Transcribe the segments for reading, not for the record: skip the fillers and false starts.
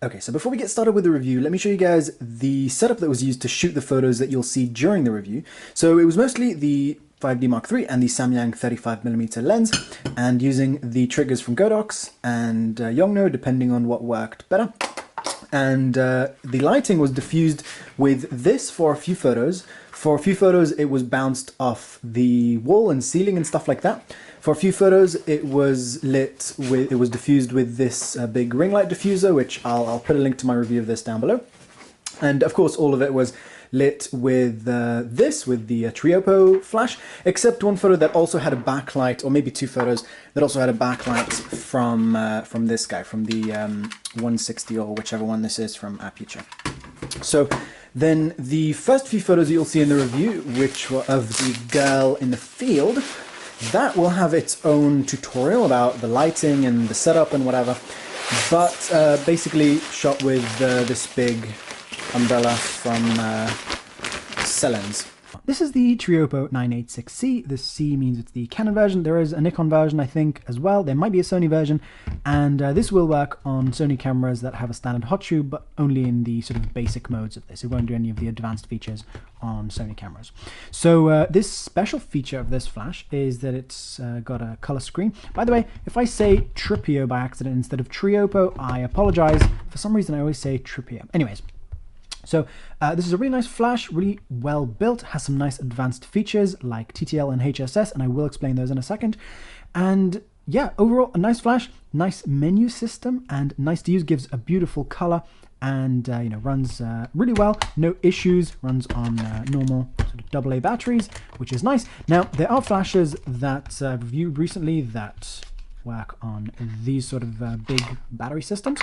Okay, so before we get started with the review, let me show you guys the setup that was used to shoot the photos that you'll see during the review. So it was mostly the 5D Mark III and the Samyang 35mm lens, and using the triggers from Godox and Yongnuo, depending on what worked better. And the lighting was diffused with this for a few photos. For a few photos, it was bounced off the wall and ceiling and stuff like that. For a few photos, it was diffused with this big ring light diffuser, which I'll put a link to my review of this down below. And of course, all of it was lit with with the Triopo flash, except one photo that also had a backlight, or maybe two photos that also had a backlight from this guy, from the 160 or whichever one this is from Aputure. So then the first few photos you'll see in the review, which were of the girl in the field, that will have its own tutorial about the lighting and the setup and whatever, but basically shot with this big umbrella from Celens. This is the Triopo 986C. The C means it's the Canon version. There is a Nikon version, I think, as well. There might be a Sony version, and this will work on Sony cameras that have a standard hot shoe, but only in the sort of basic modes of this. It won't do any of the advanced features on Sony cameras. So this special feature of this flash is that it's got a color screen. By the way, if I say Tripio by accident instead of Triopo, I apologize. For some reason, I always say Tripio. Anyways. So this is a really nice flash, really well built, has some nice advanced features like TTL and HSS, and I will explain those in a second. And yeah, overall a nice flash, nice menu system, and nice to use, gives a beautiful color, and you know, runs really well, no issues, runs on normal sort of AA batteries, which is nice. Now there are flashes that I've reviewed recently that work on these sort of big battery systems.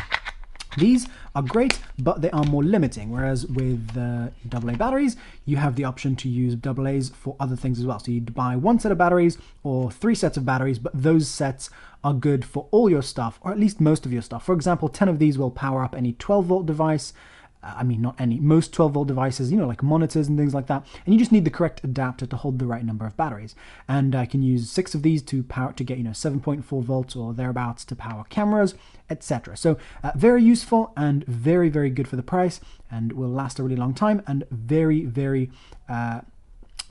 These are great, but they are more limiting, whereas with AA batteries, you have the option to use AA's for other things as well. So you'd buy one set of batteries or 3 sets of batteries, but those sets are good for all your stuff, or at least most of your stuff. For example, 10 of these will power up any 12-volt device. I mean, not any, most 12-volt devices, you know, like monitors and things like that. And you just need the correct adapter to hold the right number of batteries. And I can use 6 of these to power, to get, you know, 7.4 volts or thereabouts to power cameras, etc. So very useful and very, very good for the price, and will last a really long time, and very, very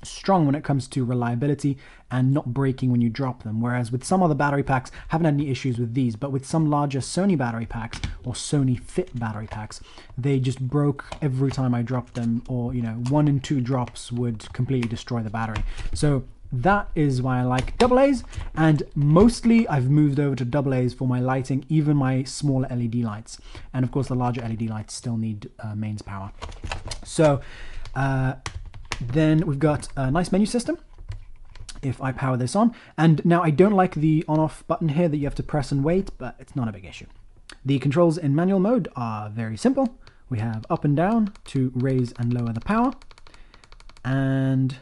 strong when it comes to reliability and not breaking when you drop them, whereas with some other battery packs, haven't had any issues with these, but with some larger Sony battery packs or Sony Fit battery packs, they just broke every time I dropped them, or you know, 1 and 2 drops would completely destroy the battery. So that is why I like AA's, and mostly I've moved over to AA's for my lighting, even my smaller LED lights, and of course the larger LED lights still need mains power. So then we've got a nice menu system if I power this on, and now I don't like the on-off button here that you have to press and wait, but it's not a big issue. The controls in manual mode are very simple. We have up and down to raise and lower the power, and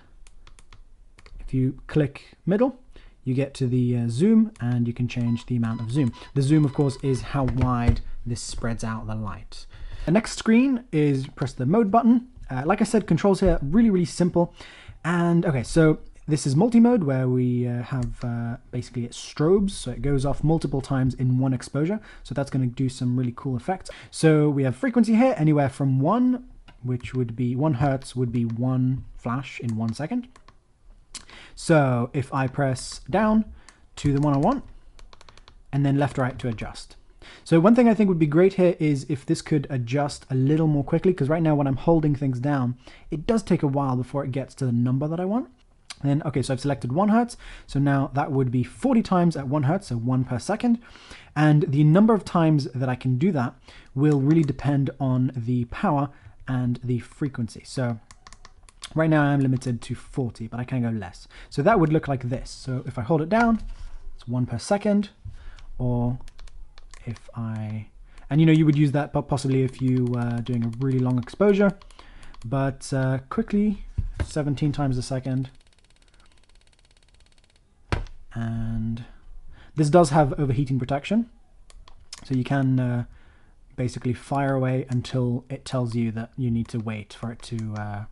if you click middle, you get to the zoom, and you can change the amount of zoom. The zoom, of course, is how wide this spreads out the light. The next screen is press the mode button. Like I said, controls here really, really simple. And okay, so this is multi-mode, where we have basically it's strobes, so it goes off multiple times in one exposure. So that's going to do some really cool effects. So we have frequency here, anywhere from 1, which would be 1 hertz, would be 1 flash in 1 second. So if I press down to the one I want, and then left right to adjust. So one thing I think would be great here is if this could adjust a little more quickly, because right now when I'm holding things down, it does take a while before it gets to the number that I want. And then, okay, so I've selected 1 hertz, so now that would be 40 times at 1 hertz, so 1 per second. And the number of times that I can do that will really depend on the power and the frequency. So right now I'm limited to 40, but I can go less. So that would look like this. So if I hold it down, it's 1 per second, or if I, and you know, you would use that possibly if you were doing a really long exposure, but quickly 17 times a second. And this does have overheating protection, so you can basically fire away until it tells you that you need to wait for it to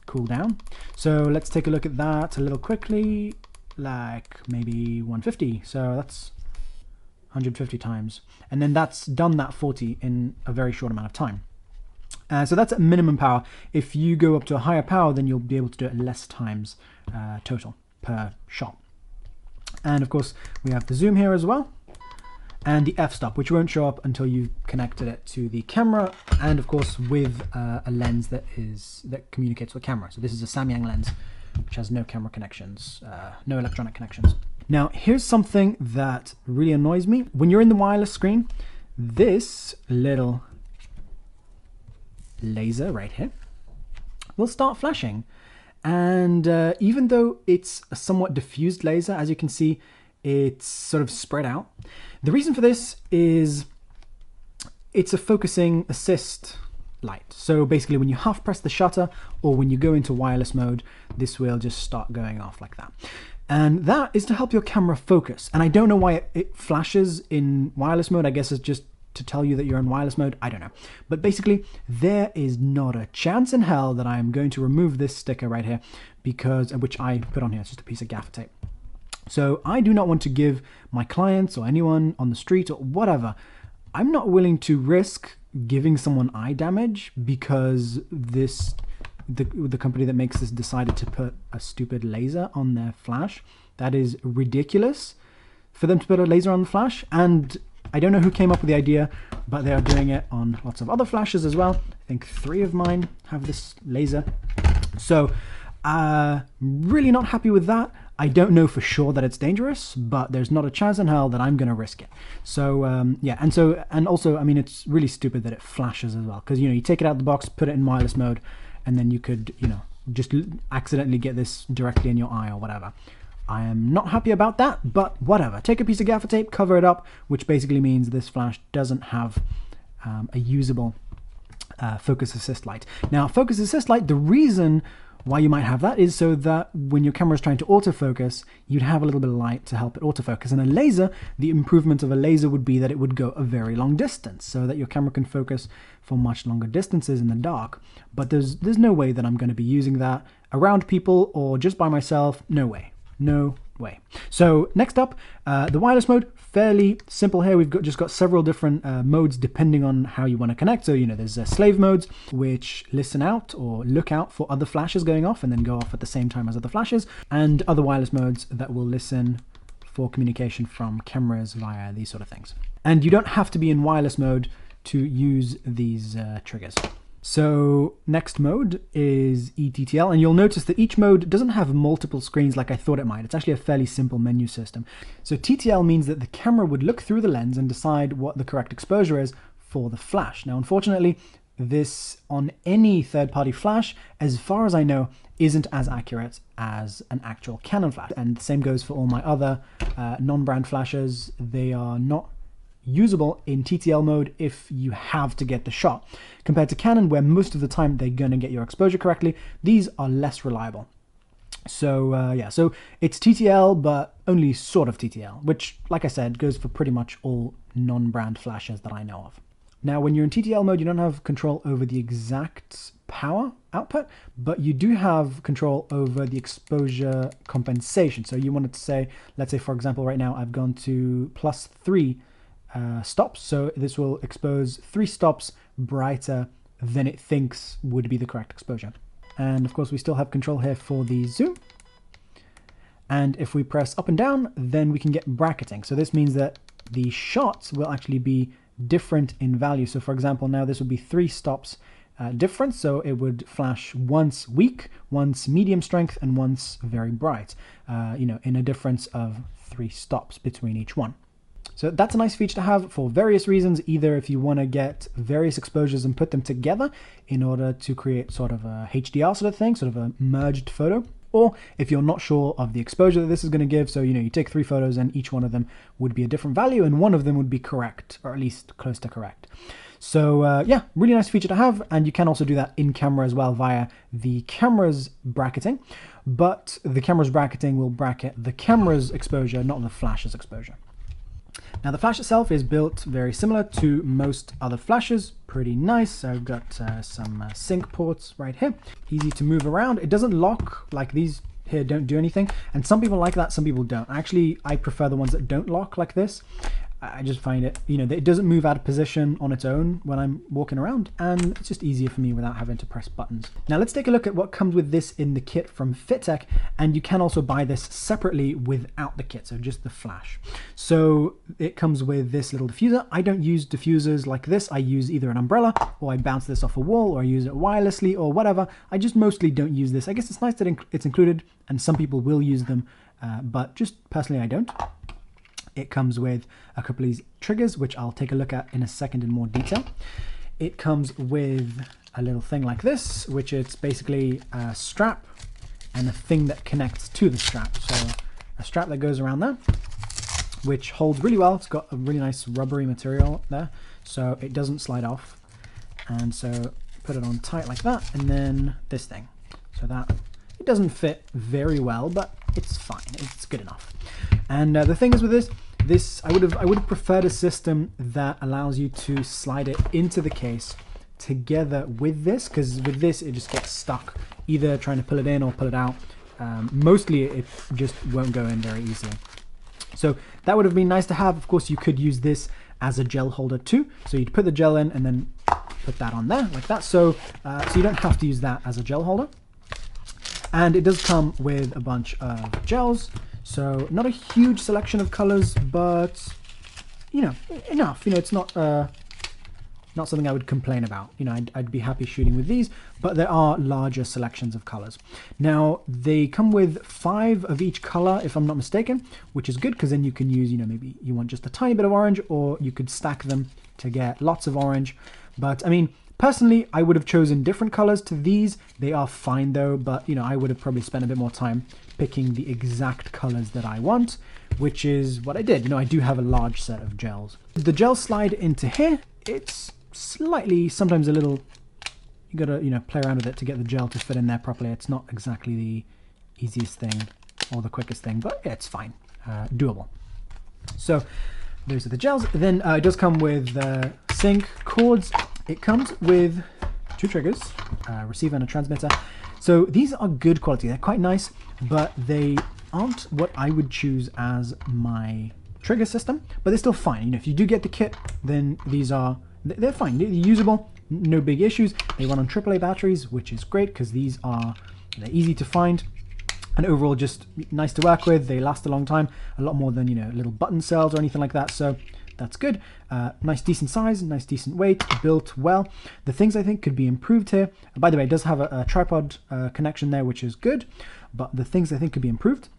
cool down. So let's take a look at that a little quickly, like maybe 150. So that's 150 times, and then that's done that 40 in a very short amount of time. So that's at minimum power. If you go up to a higher power, then you'll be able to do it less times total per shot. And of course, we have the zoom here as well, and the f-stop, which won't show up until you've connected it to the camera, and of course with a lens that communicates with camera. So this is a Samyang lens, which has no camera connections, no electronic connections. Now, here's something that really annoys me. When you're in the wireless screen, this little laser right here will start flashing. And even though it's a somewhat diffused laser, as you can see, it's sort of spread out. The reason for this is it's a focusing assist light. So basically when you half press the shutter or when you go into wireless mode, this will just start going off like that. And that is to help your camera focus. And I don't know why it flashes in wireless mode. I guess it's just to tell you that you're in wireless mode. I don't know. But basically, there is not a chance in hell that I am going to remove this sticker right here, because which I put on here. It's just a piece of gaffer tape. So I do not want to give my clients or anyone on the street or whatever, I'm not willing to risk giving someone eye damage because the company that makes this decided to put a stupid laser on their flash. That is ridiculous for them to put a laser on the flash, and I don't know who came up with the idea, but they are doing it on lots of other flashes as well. I think 3 of mine have this laser. So really not happy with that. I don't know for sure that it's dangerous, but there's not a chance in hell that I'm going to risk it. So yeah, and also, I mean, it's really stupid that it flashes as well, because, you know, you take it out of the box, put it in wireless mode, and then you could, you know, just accidentally get this directly in your eye or whatever. I am not happy about that, but whatever. Take a piece of gaffer tape, cover it up, which basically means this flash doesn't have a usable focus assist light. Now, focus assist light, the reason why you might have that is so that when your camera is trying to autofocus, you'd have a little bit of light to help it autofocus. And a laser, the improvement of a laser would be that it would go a very long distance so that your camera can focus for much longer distances in the dark. But there's no way that I'm going to be using that around people or just by myself. No way. No way. So next up, the wireless mode, fairly simple here. We've just got several different modes depending on how you want to connect. So, you know, there's slave modes, which listen out or look out for other flashes going off and then go off at the same time as other flashes, and other wireless modes that will listen for communication from cameras via these sort of things. And you don't have to be in wireless mode to use these triggers. So next mode is e-ttl, and you'll notice that each mode doesn't have multiple screens like I thought it might. It's actually a fairly simple menu system. So TTL means that the camera would look through the lens and decide what the correct exposure is for the flash. Now, unfortunately, this on any third-party flash, as far as I know, isn't as accurate as an actual Canon flash. And the same goes for all my other non-brand flashes. They are not usable in TTL mode if you have to get the shot. Compared to Canon, where most of the time they're going to get your exposure correctly, these are less reliable. So yeah, so it's TTL, but only sort of TTL, which, like I said, goes for pretty much all non-brand flashes that I know of. Now, when you're in TTL mode, you don't have control over the exact power output, but you do have control over the exposure compensation. So you wanted to say, let's say, for example, right now I've gone to +3 stops, so this will expose 3 stops brighter than it thinks would be the correct exposure. And of course we still have control here for the zoom, and if we press up and down, then we can get bracketing. So this means that the shots will actually be different in value. So for example, now this would be 3 stops difference, so it would flash once weak, once medium strength, and once very bright, you know, in a difference of 3 stops between each one. So that's a nice feature to have for various reasons, either if you want to get various exposures and put them together in order to create sort of a HDR sort of thing, sort of a merged photo, or if you're not sure of the exposure that this is going to give, so, you know, you take 3 photos and each one of them would be a different value and one of them would be correct, or at least close to correct. So yeah, really nice feature to have, and you can also do that in camera as well via the camera's bracketing, but the camera's bracketing will bracket the camera's exposure, not the flash's exposure. Now the flash itself is built very similar to most other flashes, pretty nice. So I've got some sync ports right here, easy to move around. It doesn't lock, like these here don't do anything, and some people like that, some people don't. Actually, I prefer the ones that don't lock like this. I just find it, you know, it doesn't move out of position on its own when I'm walking around, and it's just easier for me without having to press buttons. Now let's take a look at what comes with this in the kit from FitTech, and you can also buy this separately without the kit, so just the flash. So it comes with this little diffuser. I don't use diffusers like this. I use either an umbrella, or I bounce this off a wall, or I use it wirelessly, or whatever. I just mostly don't use this. I guess it's nice that it's included, and some people will use them, but just personally I don't. It comes with a couple of these triggers, which I'll take a look at in a second in more detail. It comes with a little thing like this, which is basically a strap and a thing that connects to the strap. So a strap that goes around there, which holds really well. It's got a really nice rubbery material there, so it doesn't slide off. And so put it on tight like that, and then this thing. So that, it doesn't fit very well, but it's fine. It's good enough. And the thing is with this, I would have preferred a system that allows you to slide it into the case together with this, because with this it just gets stuck, either trying to pull it in or pull it out. Mostly it just won't go in very easily. So that would have been nice to have. Of course, you could use this as a gel holder too. So you'd put the gel in and then put that on there like that. So you don't have to use that as a gel holder. And it does come with a bunch of gels. So not a huge selection of colors, but you know, enough. You know, it's not not something I would complain about. You know, I'd be happy shooting with these, but there are larger selections of colors. Now they come with 5 of each color, if I'm not mistaken, which is good, because then you can use, you know, maybe you want just a tiny bit of orange, or you could stack them to get lots of orange. But I mean, personally, I would have chosen different colors to these. They are fine though, but you know, I would have probably spent a bit more time picking the exact colors that I want, which is what I did. You know, I do have a large set of gels. The gels slide into here. It's slightly, sometimes a little, you gotta, you know, play around with it to get the gel to fit in there properly. It's not exactly the easiest thing or the quickest thing, but yeah, it's fine, doable. So those are the gels. Then it does come with sync cords. It comes with 2 triggers, a receiver and a transmitter. So these are good quality. They're quite nice, but they aren't what I would choose as my trigger system, but they're still fine. You know, if you do get the kit, then these are, they're fine. They're usable, no big issues. They run on AAA batteries, which is great because these are, they're easy to find. And overall, just nice to work with. They last a long time, a lot more than, you know, little button cells or anything like that. So that's good. Nice decent size, nice decent weight, built well. The things I think could be improved here. By the way, it does have a tripod connection there, which is good. But the things I think could be improved.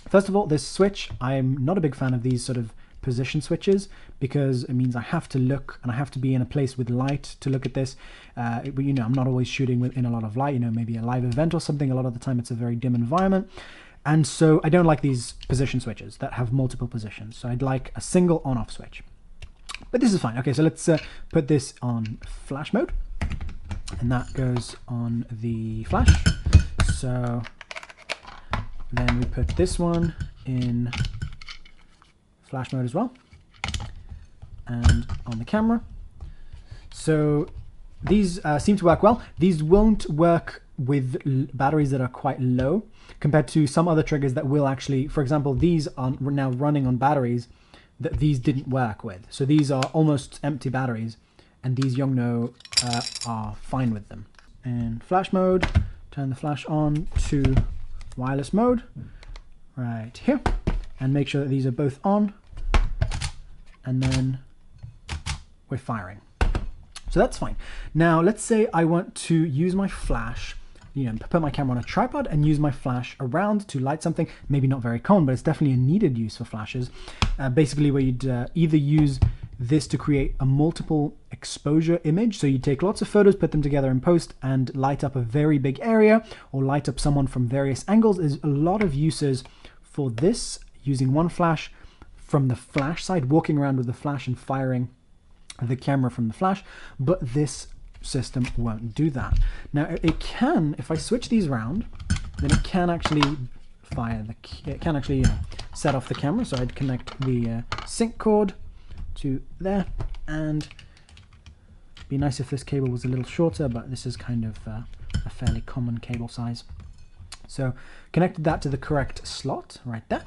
First of all, this switch, I'm not a big fan of these sort of position switches, because it means I have to look and I have to be in a place with light to look at this. You know, I'm not always shooting in a lot of light, you know, maybe a live event or something. A lot of the time it's a very dim environment. And so I don't like these position switches that have multiple positions. So I'd like a single on-off switch. But this is fine. Okay, so let's put this on flash mode. And that goes on the flash. So then we put this one in flash mode as well. And on the camera. So these seem to work well. These won't work with batteries that are quite low compared to some other triggers that will actually, for example, these are now running on batteries that these didn't work with. So these are almost empty batteries, and these Yongno are fine with them. And flash mode, turn the flash on to wireless mode right here, and make sure that these are both on, and then we're firing. So that's fine. Now let's say I want to use my flash, you know, put my camera on a tripod and use my flash around to light something. Maybe not very common, but it's definitely a needed use for flashes. Basically where you'd either use this to create a multiple exposure image. So you take lots of photos, put them together in post and light up a very big area, or light up someone from various angles. There's a lot of uses for this, using one flash from the flash side, walking around with the flash and firing the camera from the flash, but this system won't do that. Now it can, if I switch these around, then it can actually fire it can actually set off the camera. So I'd connect the sync cord to there, and it'd be nice if this cable was a little shorter, but this is kind of a fairly common cable size. So connected that to the correct slot right there,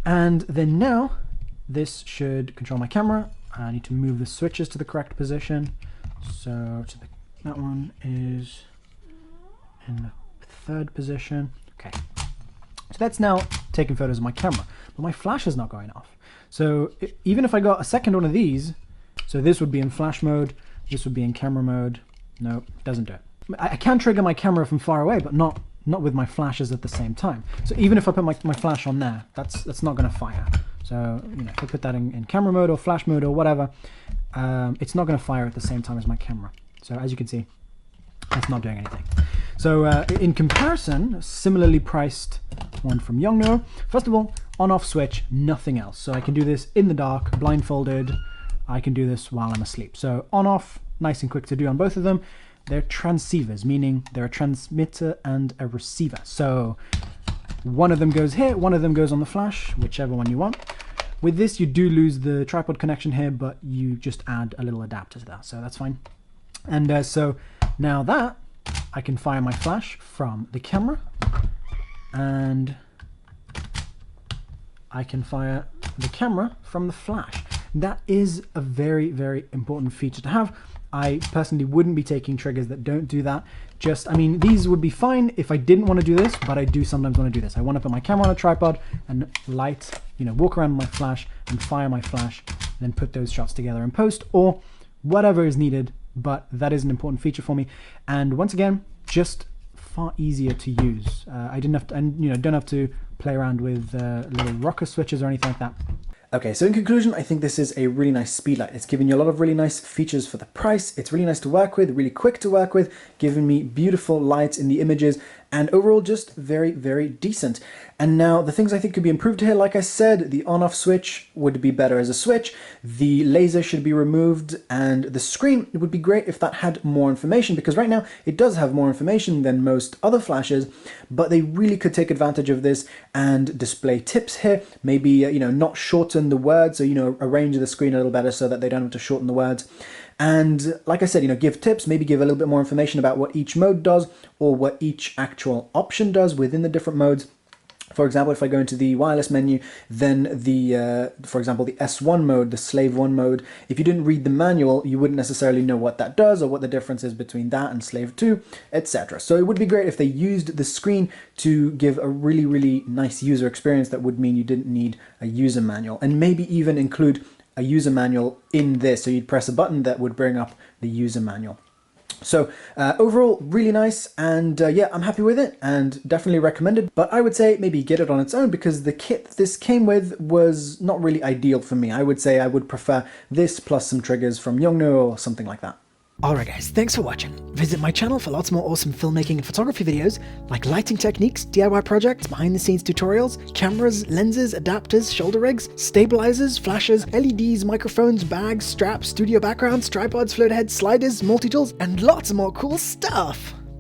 and then now this should control my camera. I need to move the switches to the correct position. So that one is in the third position. Okay, so that's now taking photos of my camera, but my flash is not going off. So even if I got a second one of these, so this would be in flash mode, this would be in camera mode. No, it doesn't do it. I can trigger my camera from far away, but not with my flashes at the same time. So even if I put my flash on there, that's not going to fire. So if I put that in camera mode or flash mode or whatever, it's not going to fire at the same time as my camera. So as you can see, it's not doing anything. So in comparison, similarly priced one from Yongnuo. First of all, on-off switch, nothing else. So I can do this in the dark, blindfolded. I can do this while I'm asleep. So on-off, nice and quick to do on both of them. They're transceivers, meaning they're a transmitter and a receiver. So one of them goes here, one of them goes on the flash, whichever one you want. With this, you do lose the tripod connection here, but you just add a little adapter to that, so that's fine. And so now that, I can fire my flash from the camera, and I can fire the camera from the flash. That is a very, very important feature to have. I personally wouldn't be taking triggers that don't do that. I mean, these would be fine if I didn't want to do this, but I do sometimes want to do this. I want to put my camera on a tripod and walk around with my flash and fire my flash, and then put those shots together in post or whatever is needed. But that is an important feature for me. And once again, just far easier to use. I didn't have to, and don't have to play around with little rocker switches or anything like that. Okay, so in conclusion, I think this is a really nice Speedlite. It's giving you a lot of really nice features for the price. It's really nice to work with, really quick to work with, giving me beautiful lights in the images, and overall just very, very decent. And now the things I think could be improved here, like I said, the on-off switch would be better as a switch, the laser should be removed, and the screen, it would be great if that had more information, because right now it does have more information than most other flashes, but they really could take advantage of this and display tips here, maybe not shorten the words, so arrange the screen a little better so that they don't have to shorten the words. And like I said, give tips, maybe give a little bit more information about what each mode does or what each actual option does within the different modes. For example, if I go into the wireless menu, then for example, the S1 mode, the Slave 1 mode, if you didn't read the manual, you wouldn't necessarily know what that does or what the difference is between that and Slave 2, etc. So it would be great if they used the screen to give a really, really nice user experience that would mean you didn't need a user manual, and maybe even include a user manual in this, so you'd press a button that would bring up the user manual. So overall, really nice, and yeah, I'm happy with it and definitely recommended, but I would say maybe get it on its own because the kit this came with was not really ideal for me. I would say I would prefer this plus some triggers from Yongnuo or something like that. Alright guys, thanks for watching. Visit my channel for lots more awesome filmmaking and photography videos like lighting techniques, DIY projects, behind the scenes tutorials, cameras, lenses, adapters, shoulder rigs, stabilizers, flashes, LEDs, microphones, bags, straps, studio backgrounds, tripods, float heads, sliders, multi-tools, and lots more cool stuff!